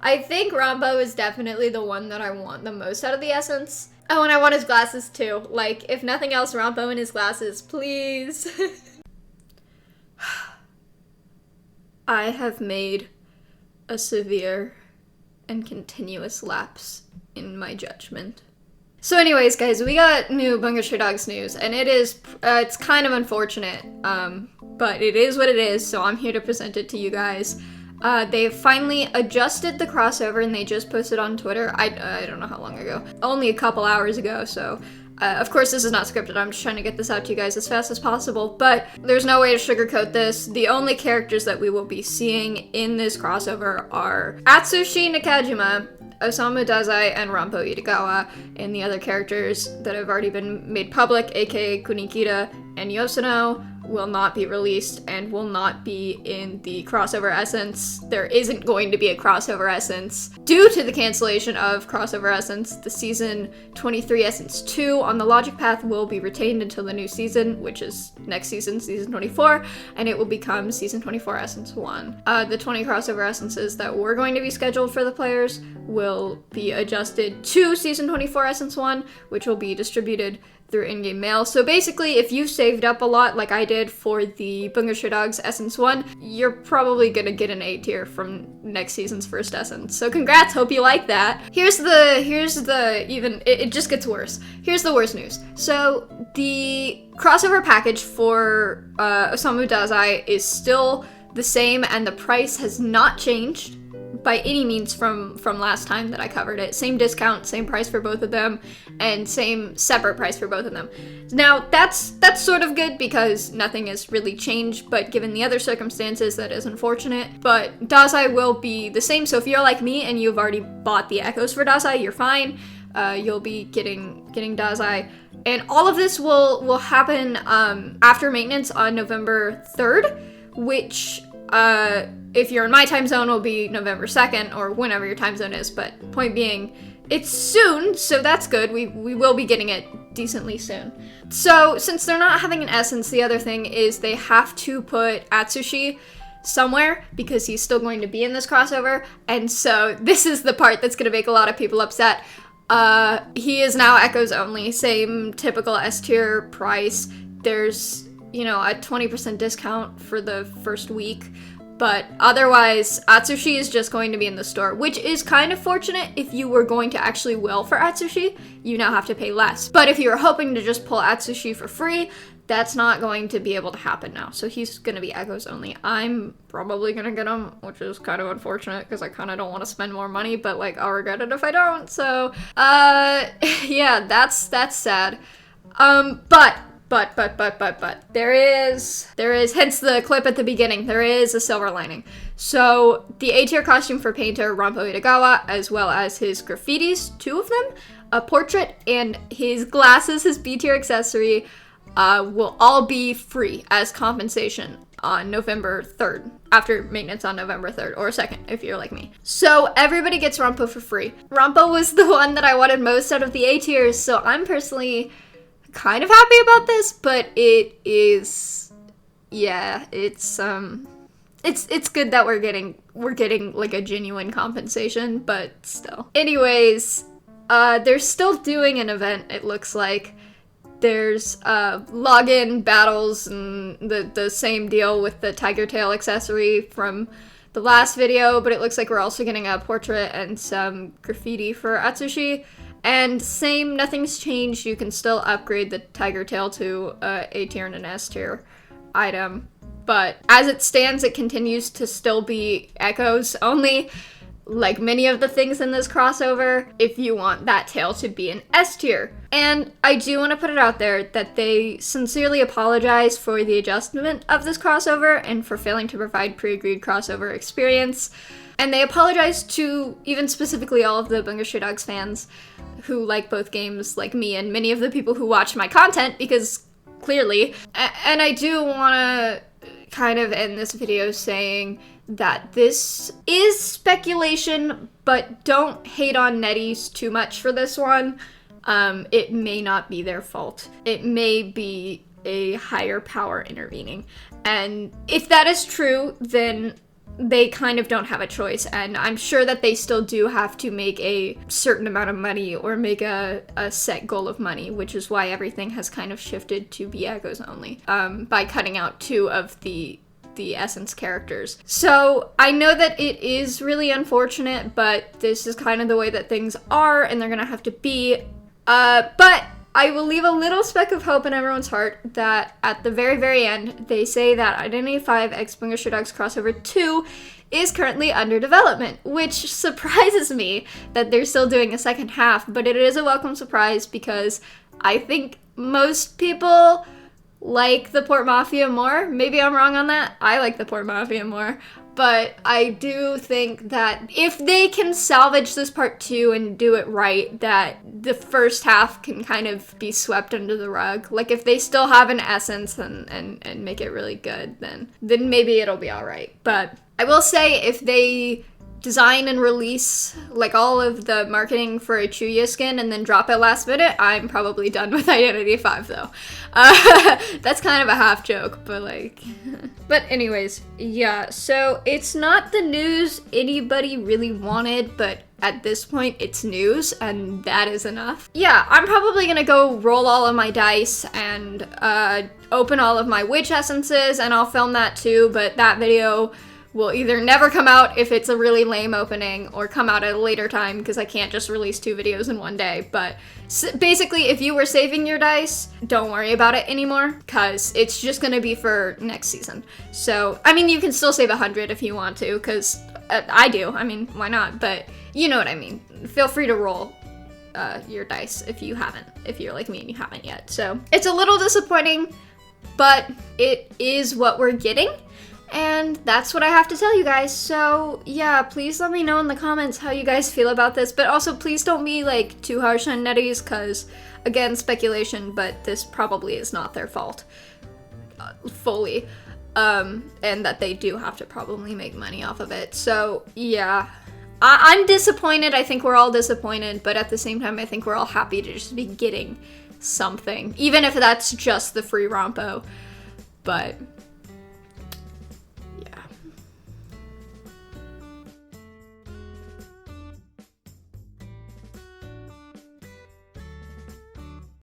I think Rambo is definitely the one that I want the most out of the essence. Oh, and I want his glasses too. Like, if nothing else, Rambo and his glasses, please. I have made a severe and continuous lapse in my judgment. So anyways, guys, we got new Bunga Stray Dogs news, and it's kind of unfortunate, but it is what it is, so I'm here to present it to you guys. They finally adjusted the crossover, and they just posted on Twitter, I don't know how long ago, only a couple hours ago, so of course this is not scripted, I'm just trying to get this out to you guys as fast as possible, but there's no way to sugarcoat this. The only characters that we will be seeing in this crossover are Atsushi Nakajima, Osamu Dazai, and Rampo Itagawa, and the other characters that have already been made public, aka Kunikita and Yoshino, will not be released and will not be in the crossover essence. There isn't going to be a crossover essence. Due to the cancellation of crossover essence, the season 23 essence 2 on the logic path will be retained until the new season, which is next season, season 24, and it will become season 24 essence 1. The 20 crossover essences that were going to be scheduled for the players will be adjusted to season 24 essence 1, which will be distributed through in-game mail. So basically, if you saved up a lot like I did for the Bunga Stray Dogs Essence 1, you're probably gonna get an A tier from next season's first Essence. So congrats, hope you like that. Here's the even, it just gets worse. Here's the worst news. So the crossover package for Osamu Dazai is still the same, and the price has not changed by any means from last time that I covered it. Same discount, same price for both of them, and same separate price for both of them. Now, that's sort of good because nothing has really changed, but given the other circumstances, that is unfortunate. But Dazai will be the same, so if you're like me and you've already bought the echoes for Dazai, you're fine. You'll be getting Dazai. And all of this will happen after maintenance on November 3rd, which if you're in my time zone, will be November 2nd, or whenever your time zone is, but point being, it's soon, so that's good. We will be getting it decently soon. So, since they're not having an essence, the other thing is they have to put Atsushi somewhere, because he's still going to be in this crossover, and so this is the part that's gonna make a lot of people upset. He is now Echoes only, same typical S tier price. There's, a 20% discount for the first week, but otherwise, Atsushi is just going to be in the store, which is kind of fortunate. If you were going to actually will for Atsushi, you now have to pay less. But if you were hoping to just pull Atsushi for free, that's not going to be able to happen now. So he's going to be Echoes only. I'm probably going to get him, which is kind of unfortunate because I kind of don't want to spend more money, but I'll regret it if I don't. So, yeah, that's sad. But there is, hence the clip at the beginning, there is a silver lining. So the A-tier costume for painter Rampo Itagawa, as well as his graffitis, 2 of them, a portrait, and his glasses, his B-tier accessory, will all be free as compensation on November 3rd, after maintenance on November 3rd, or 2nd, if you're like me. So everybody gets Rampo for free. Rampo was the one that I wanted most out of the A-tiers, so I'm personally kind of happy about this, but it is, yeah, it's good that we're getting like a genuine compensation, but still. Anyways, they're still doing an event, it looks like. There's login battles and the same deal with the tiger tail accessory from the last video, but it looks like we're also getting a portrait and some graffiti for Atsushi. And same, nothing's changed. You can still upgrade the tiger tail to A tier and an S tier item. But as it stands, it continues to still be Echoes only, like many of the things in this crossover, if you want that tail to be an S tier. And I do want to put it out there that they sincerely apologize for the adjustment of this crossover and for failing to provide pre-agreed crossover experience. And they apologize to even specifically all of the Bunga Stray Dogs fans who like both games like me and many of the people who watch my content, because clearly. And I do want to kind of end this video saying that this is speculation, but don't hate on NetEase too much for this one. It may not be their fault. It may be a higher power intervening. And if that is true, then they kind of don't have a choice, and I'm sure that they still do have to make a certain amount of money or make a set goal of money, which is why everything has kind of shifted to be Echoes only, by cutting out 2 of the Essence characters. So I know that it is really unfortunate, but this is kind of the way that things are, and they're gonna have to be. But I will leave a little speck of hope in everyone's heart that at the very, very end, they say that Identity V X Bungo Stray Dogs Crossover 2 is currently under development, which surprises me that they're still doing a second half, but it is a welcome surprise because I think most people like the Port Mafia more. Maybe I'm wrong on that. I like the Port Mafia more. But I do think that if they can salvage this part 2 and do it right, that the first half can kind of be swept under the rug. Like, if they still have an essence and make it really good, then maybe it'll be alright. But I will say, if they design and release like all of the marketing for a Chuya skin and then drop it last minute, I'm probably done with Identity 5 though. That's kind of a half joke, but like... But anyways, yeah, so it's not the news anybody really wanted, but at this point it's news, and that is enough. Yeah, I'm probably gonna go roll all of my dice and open all of my witch essences, and I'll film that too, but that video will either never come out if it's a really lame opening, or come out at a later time because I can't just release 2 videos in one day. But basically, if you were saving your dice, don't worry about it anymore, because it's just gonna be for next season. So, I mean, you can still save 100 if you want to, because I do. I mean, why not? But you know what I mean. Feel free to roll your dice if you haven't, if you're like me and you haven't yet. So, it's a little disappointing, but it is what we're getting. And that's what I have to tell you guys. So yeah, please let me know in the comments how you guys feel about this, but also please don't be like too harsh on NetEase, because again, speculation, but this probably is not their fault fully, and that they do have to probably make money off of it. So yeah, I'm disappointed. I think we're all disappointed, but at the same time, I think we're all happy to just be getting something, even if that's just the free Rompo. But